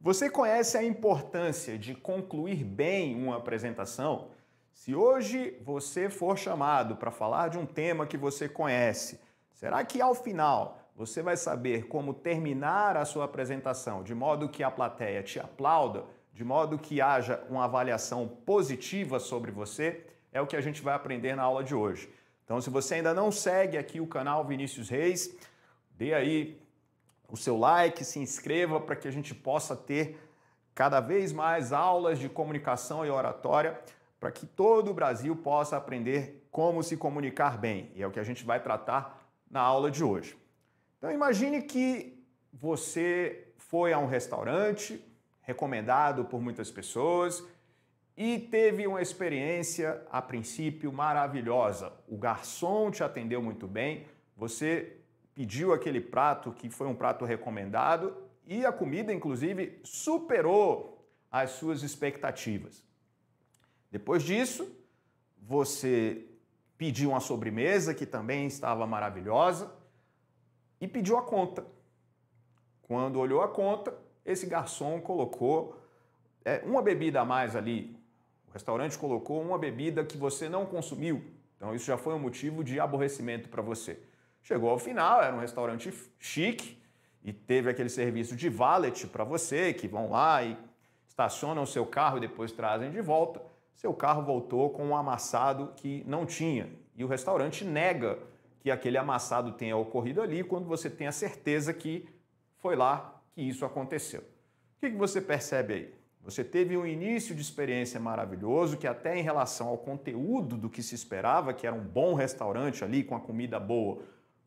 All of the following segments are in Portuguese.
Você conhece a importância de concluir bem uma apresentação? Se hoje você for chamado para falar de um tema que você conhece, será que ao final você vai saber como terminar a sua apresentação de modo que a plateia te aplauda, de modo que haja uma avaliação positiva sobre você? É o que a gente vai aprender na aula de hoje. Então, se você ainda não segue aqui o canal Vinícius Reis, dê aí o seu like, se inscreva para que a gente possa ter cada vez mais aulas de comunicação e oratória para que todo o Brasil possa aprender como se comunicar bem. E é o que a gente vai tratar na aula de hoje. Então imagine que você foi a um restaurante recomendado por muitas pessoas e teve uma experiência, a princípio, maravilhosa. O garçom te atendeu muito bem, você pediu aquele prato que foi um prato recomendado e a comida, inclusive, superou as suas expectativas. Depois disso, você pediu uma sobremesa que também estava maravilhosa e pediu a conta. Quando olhou a conta, esse garçom colocou uma bebida a mais ali. O restaurante colocou uma bebida que você não consumiu. Então isso já foi um motivo de aborrecimento para você. Chegou ao final, era um restaurante chique e teve aquele serviço de valet para você, que vão lá e estacionam o seu carro e depois trazem de volta. Seu carro voltou com um amassado que não tinha. E o restaurante nega que aquele amassado tenha ocorrido ali quando você tem a certeza que foi lá que isso aconteceu. O que você percebe aí? Você teve um início de experiência maravilhoso, que até em relação ao conteúdo do que se esperava, que era um bom restaurante ali com a comida boa,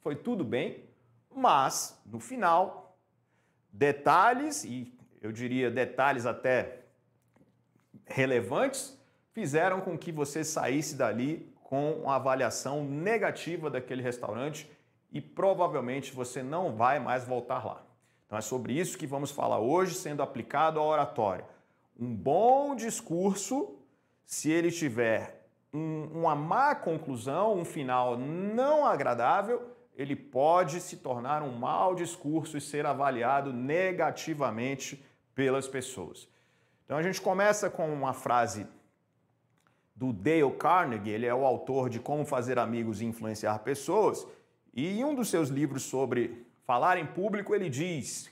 foi tudo bem, mas no final, detalhes, e eu diria detalhes até relevantes, fizeram com que você saísse dali com uma avaliação negativa daquele restaurante e provavelmente você não vai mais voltar lá. Então é sobre isso que vamos falar hoje, sendo aplicado à oratória. Um bom discurso, se ele tiver uma má conclusão, um final não agradável, ele pode se tornar um mau discurso e ser avaliado negativamente pelas pessoas. Então a gente começa com uma frase do Dale Carnegie, ele é o autor de Como Fazer Amigos e Influenciar Pessoas, e em um dos seus livros sobre falar em público, ele diz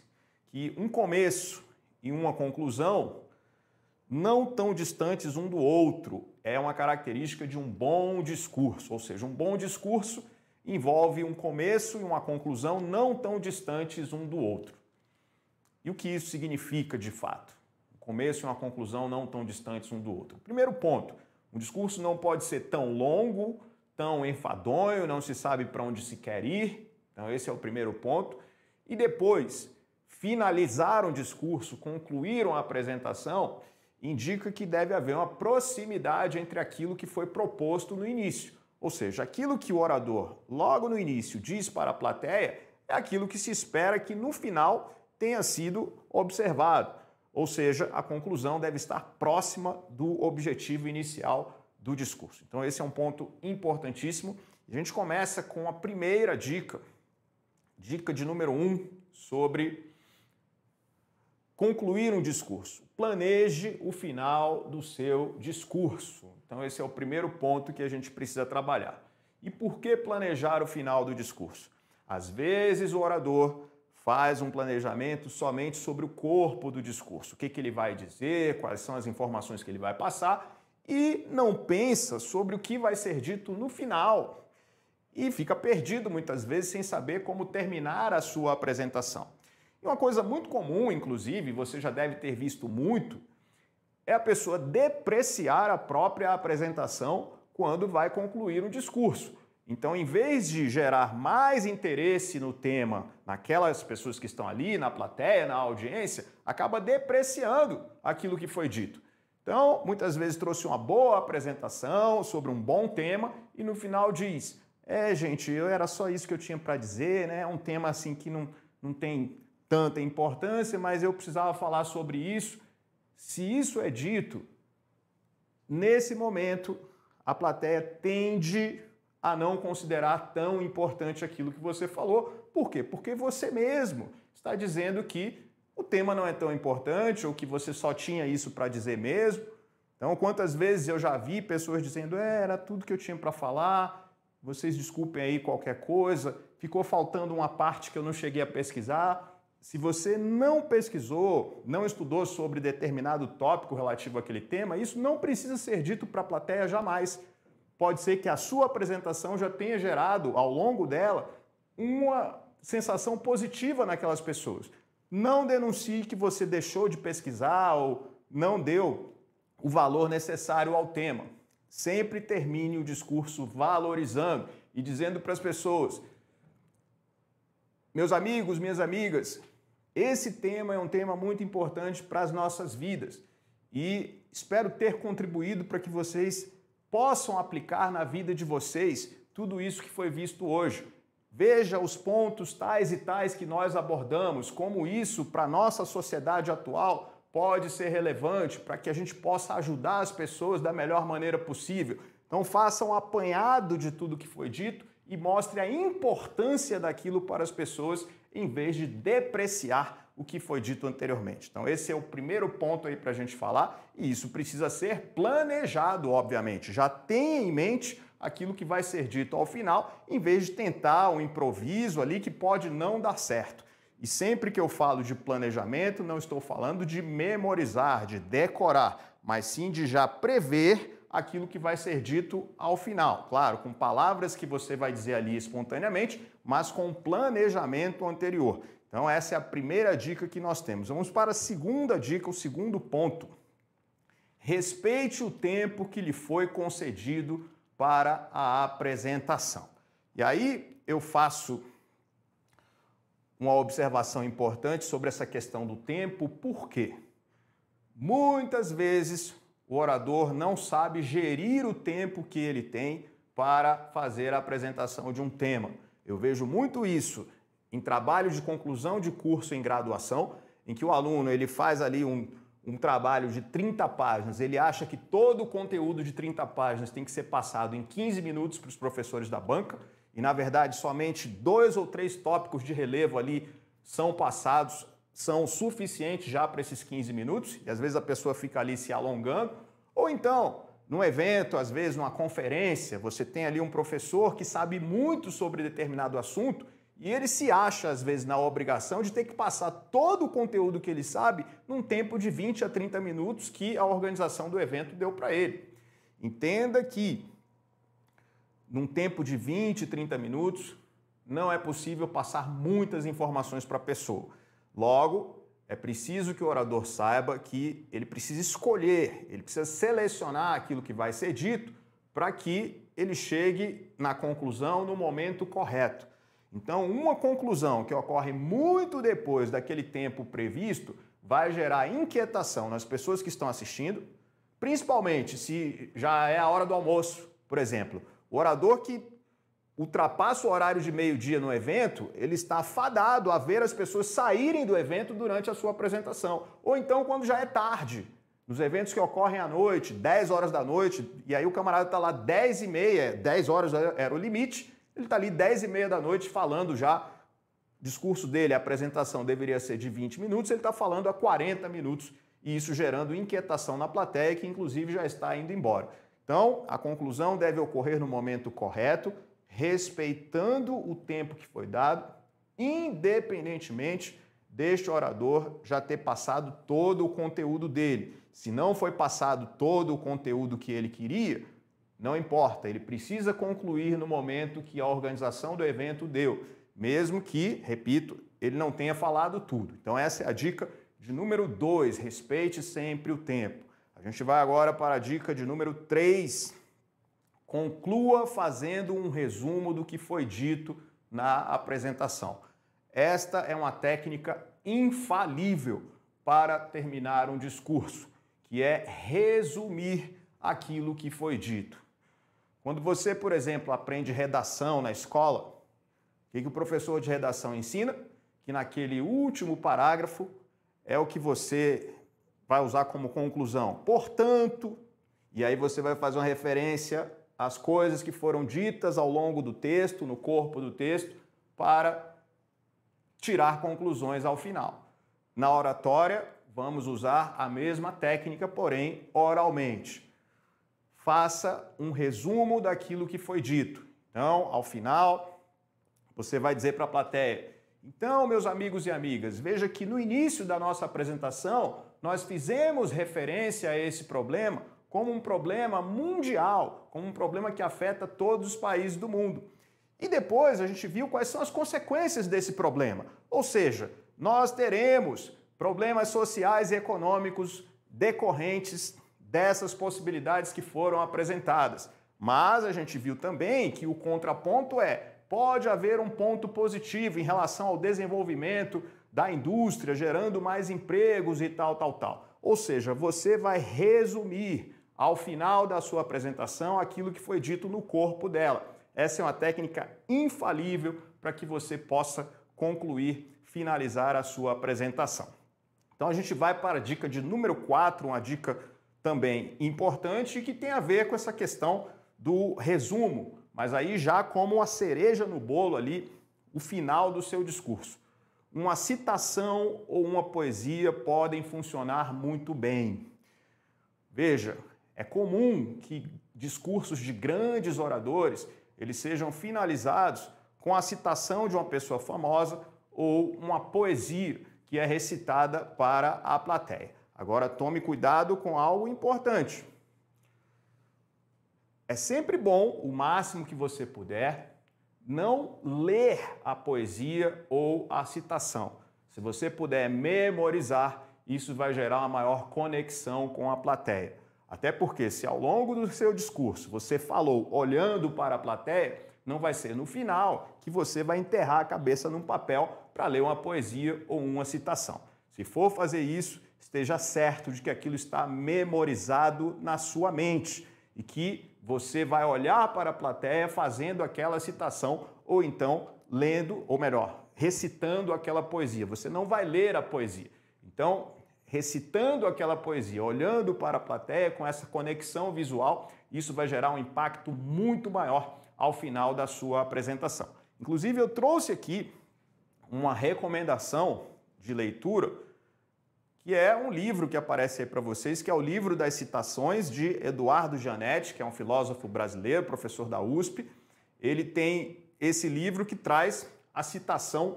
que um começo e uma conclusão não tão distantes um do outro é uma característica de um bom discurso, ou seja, um bom discurso envolve um começo e uma conclusão não tão distantes um do outro. E o que isso significa de fato? Um começo e uma conclusão não tão distantes um do outro. Primeiro ponto, um discurso não pode ser tão longo, tão enfadonho, não se sabe para onde se quer ir. Então esse é o primeiro ponto. E depois, finalizar um discurso, concluir uma apresentação, indica que deve haver uma proximidade entre aquilo que foi proposto no início. Ou seja, aquilo que o orador logo no início diz para a plateia é aquilo que se espera que no final tenha sido observado. Ou seja, a conclusão deve estar próxima do objetivo inicial do discurso. Então esse é um ponto importantíssimo. A gente começa com a primeira dica, dica de número 1, sobre concluir um discurso. Planeje o final do seu discurso. Então esse é o primeiro ponto que a gente precisa trabalhar. E por que planejar o final do discurso? Às vezes o orador faz um planejamento somente sobre o corpo do discurso, o que ele vai dizer, quais são as informações que ele vai passar, e não pensa sobre o que vai ser dito no final. E fica perdido muitas vezes sem saber como terminar a sua apresentação. E uma coisa muito comum, inclusive, você já deve ter visto muito, é a pessoa depreciar a própria apresentação quando vai concluir um discurso. Então, em vez de gerar mais interesse no tema naquelas pessoas que estão ali, na plateia, na audiência, acaba depreciando aquilo que foi dito. Então, muitas vezes trouxe uma boa apresentação sobre um bom tema e no final diz: gente, era só isso que eu tinha para dizer, né? É um tema assim que não tem tanta importância, mas eu precisava falar sobre isso. Se isso é dito, nesse momento, a plateia tende a não considerar tão importante aquilo que você falou. Por quê? Porque você mesmo está dizendo que o tema não é tão importante ou que você só tinha isso para dizer mesmo. Então, quantas vezes eu já vi pessoas dizendo, era tudo que eu tinha para falar, vocês desculpem aí qualquer coisa, ficou faltando uma parte que eu não cheguei a pesquisar. Se você não pesquisou, não estudou sobre determinado tópico relativo àquele tema, isso não precisa ser dito para a plateia jamais. Pode ser que a sua apresentação já tenha gerado, ao longo dela, uma sensação positiva naquelas pessoas. Não denuncie que você deixou de pesquisar ou não deu o valor necessário ao tema. Sempre termine o discurso valorizando e dizendo para as pessoas, meus amigos, minhas amigas, esse tema é um tema muito importante para as nossas vidas e espero ter contribuído para que vocês possam aplicar na vida de vocês tudo isso que foi visto hoje. Veja os pontos tais e tais que nós abordamos, como isso para a nossa sociedade atual pode ser relevante para que a gente possa ajudar as pessoas da melhor maneira possível. Então faça um apanhado de tudo que foi dito e mostre a importância daquilo para as pessoas em vez de depreciar o que foi dito anteriormente. Então esse é o primeiro ponto aí para a gente falar e isso precisa ser planejado, obviamente. Já tenha em mente aquilo que vai ser dito ao final, em vez de tentar um improviso ali que pode não dar certo. E sempre que eu falo de planejamento, não estou falando de memorizar, de decorar, mas sim de já prever aquilo que vai ser dito ao final. Claro, com palavras que você vai dizer ali espontaneamente, mas com planejamento anterior. Então essa é a primeira dica que nós temos. Vamos para a segunda dica, o segundo ponto. Respeite o tempo que lhe foi concedido para a apresentação. E aí eu faço uma observação importante sobre essa questão do tempo, por quê? Muitas vezes o orador não sabe gerir o tempo que ele tem para fazer a apresentação de um tema. Eu vejo muito isso em trabalho de conclusão de curso em graduação, em que o aluno ele faz ali um trabalho de 30 páginas, ele acha que todo o conteúdo de 30 páginas tem que ser passado em 15 minutos para os professores da banca, e na verdade somente 2 ou 3 tópicos de relevo ali são passados, são suficientes já para esses 15 minutos, e às vezes a pessoa fica ali se alongando, ou então, num evento, às vezes numa conferência, você tem ali um professor que sabe muito sobre determinado assunto, e ele se acha, às vezes, na obrigação de ter que passar todo o conteúdo que ele sabe num tempo de 20 a 30 minutos que a organização do evento deu para ele. Entenda que num tempo de 20, 30 minutos, não é possível passar muitas informações para a pessoa. Logo, é preciso que o orador saiba que ele precisa escolher, ele precisa selecionar aquilo que vai ser dito para que ele chegue na conclusão no momento correto. Então, uma conclusão que ocorre muito depois daquele tempo previsto vai gerar inquietação nas pessoas que estão assistindo, principalmente se já é a hora do almoço, por exemplo. O orador que ultrapassa o horário de meio-dia no evento, ele está fadado a ver as pessoas saírem do evento durante a sua apresentação. Ou então quando já é tarde, nos eventos que ocorrem à noite, 10 horas da noite, e aí o camarada está lá 10h30, 10 horas era o limite, ele está ali 10h30 da noite falando já, o discurso dele, a apresentação deveria ser de 20 minutos, ele está falando há 40 minutos, e isso gerando inquietação na plateia, que inclusive já está indo embora. Então, a conclusão deve ocorrer no momento correto, respeitando o tempo que foi dado, independentemente deste orador já ter passado todo o conteúdo dele. Se não foi passado todo o conteúdo que ele queria, não importa, ele precisa concluir no momento que a organização do evento deu, mesmo que, repito, ele não tenha falado tudo. Então essa é a dica de número 2, respeite sempre o tempo. A gente vai agora para a dica de número 3. Conclua fazendo um resumo do que foi dito na apresentação. Esta é uma técnica infalível para terminar um discurso, que é resumir aquilo que foi dito. Quando você, por exemplo, aprende redação na escola, o que o professor de redação ensina? Que naquele último parágrafo é o que você vai usar como conclusão. Portanto, e aí você vai fazer uma referência às coisas que foram ditas ao longo do texto, no corpo do texto, para tirar conclusões ao final. Na oratória, vamos usar a mesma técnica, porém oralmente. Faça um resumo daquilo que foi dito. Então, ao final, você vai dizer para a plateia: então, meus amigos e amigas, veja que no início da nossa apresentação, nós fizemos referência a esse problema como um problema mundial, como um problema que afeta todos os países do mundo. E depois a gente viu quais são as consequências desse problema. Ou seja, nós teremos problemas sociais e econômicos decorrentes dessas possibilidades que foram apresentadas. Mas a gente viu também que o contraponto pode haver um ponto positivo em relação ao desenvolvimento da indústria, gerando mais empregos e tal. Ou seja, você vai resumir ao final da sua apresentação aquilo que foi dito no corpo dela. Essa é uma técnica infalível para que você possa concluir, finalizar a sua apresentação. Então a gente vai para a dica de número 4, uma dica também importante que tem a ver com essa questão do resumo, mas aí já como uma cereja no bolo ali, o final do seu discurso. Uma citação ou uma poesia podem funcionar muito bem. Veja, é comum que discursos de grandes oradores eles sejam finalizados com a citação de uma pessoa famosa ou uma poesia que é recitada para a plateia. Agora, tome cuidado com algo importante. É sempre bom, o máximo que você puder, não ler a poesia ou a citação. Se você puder memorizar, isso vai gerar uma maior conexão com a plateia. Até porque se ao longo do seu discurso você falou olhando para a plateia, não vai ser no final que você vai enterrar a cabeça num papel para ler uma poesia ou uma citação. Se for fazer isso, esteja certo de que aquilo está memorizado na sua mente e que você vai olhar para a plateia fazendo aquela citação ou então lendo, ou melhor, recitando aquela poesia. Você não vai ler a poesia. Então, recitando aquela poesia, olhando para a plateia com essa conexão visual, isso vai gerar um impacto muito maior ao final da sua apresentação. Inclusive, eu trouxe aqui uma recomendação de leitura, que é um livro que aparece aí para vocês, que é o livro das citações de Eduardo Gianetti, que é um filósofo brasileiro, professor da USP. Ele tem esse livro que traz a citações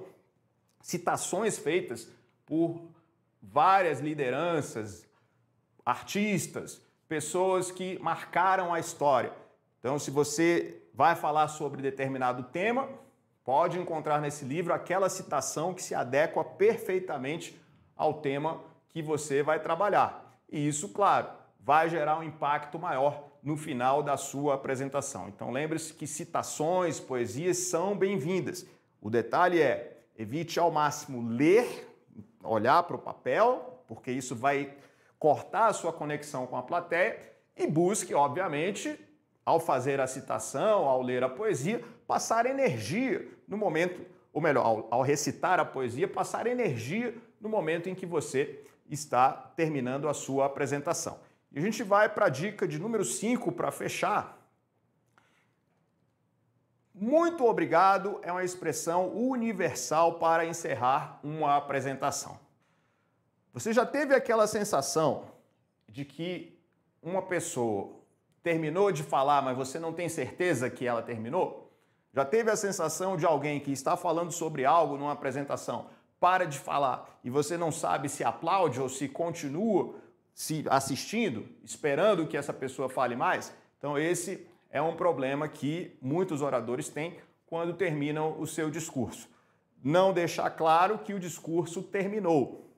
feitas por várias lideranças, artistas, pessoas que marcaram a história. Então, se você vai falar sobre determinado tema, pode encontrar nesse livro aquela citação que se adequa perfeitamente ao tema que você vai trabalhar. E isso, claro, vai gerar um impacto maior no final da sua apresentação. Então, lembre-se que citações, poesias são bem-vindas. O detalhe é, evite ao máximo ler, olhar para o papel, porque isso vai cortar a sua conexão com a plateia, e busque, obviamente, ao fazer a citação, ao ler a poesia, passar energia no momento, ou melhor, ao recitar a poesia, passar energia no momento em que você está terminando a sua apresentação. E a gente vai para a dica de número 5 para fechar. Muito obrigado é uma expressão universal para encerrar uma apresentação. Você já teve aquela sensação de que uma pessoa terminou de falar, mas você não tem certeza que ela terminou? Já teve a sensação de alguém que está falando sobre algo numa apresentação, para de falar e você não sabe se aplaude ou se continua se assistindo, esperando que essa pessoa fale mais? Então esse é um problema que muitos oradores têm quando terminam o seu discurso. Não deixar claro que o discurso terminou.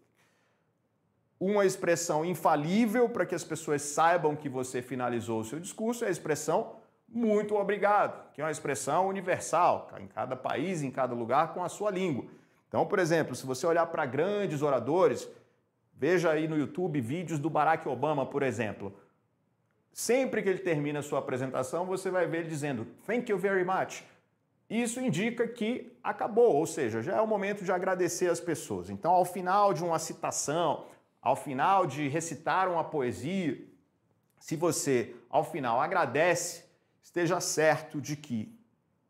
Uma expressão infalível para que as pessoas saibam que você finalizou o seu discurso é a expressão muito obrigado, que é uma expressão universal, em cada país, em cada lugar, com a sua língua. Então, por exemplo, se você olhar para grandes oradores, veja aí no YouTube vídeos do Barack Obama, por exemplo. Sempre que ele termina a sua apresentação, você vai ver ele dizendo "Thank you very much". Isso indica que acabou, ou seja, já é o momento de agradecer as pessoas. Então, ao final de uma citação, ao final de recitar uma poesia, se você, ao final, agradece, esteja certo de que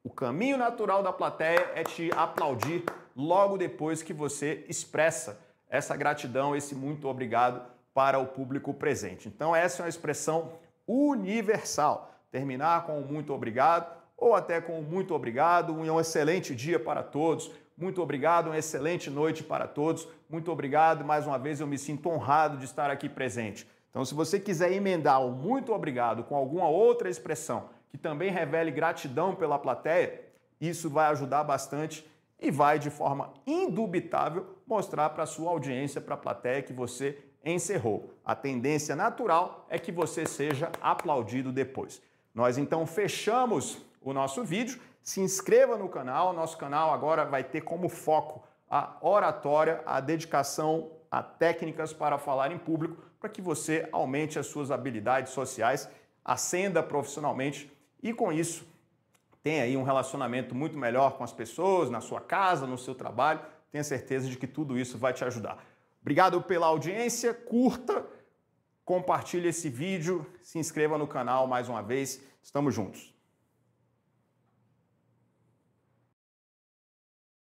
o caminho natural da plateia é te aplaudir logo depois que você expressa essa gratidão, esse muito obrigado para o público presente. Então essa é uma expressão universal. Terminar com um muito obrigado ou até com um muito obrigado, um excelente dia para todos, muito obrigado, uma excelente noite para todos, muito obrigado, mais uma vez eu me sinto honrado de estar aqui presente. Então se você quiser emendar o muito obrigado com alguma outra expressão que também revele gratidão pela plateia, isso vai ajudar bastante e vai de forma indubitável mostrar para a sua audiência, para a plateia que você encerrou. A tendência natural é que você seja aplaudido depois. Nós então fechamos o nosso vídeo. Se inscreva no canal. Nosso canal agora vai ter como foco a oratória, a dedicação a técnicas para falar em público, para que você aumente as suas habilidades sociais, ascenda profissionalmente e com isso tenha aí um relacionamento muito melhor com as pessoas, na sua casa, no seu trabalho. Tenha certeza de que tudo isso vai te ajudar. Obrigado pela audiência, curta, compartilhe esse vídeo, se inscreva no canal mais uma vez. Estamos juntos.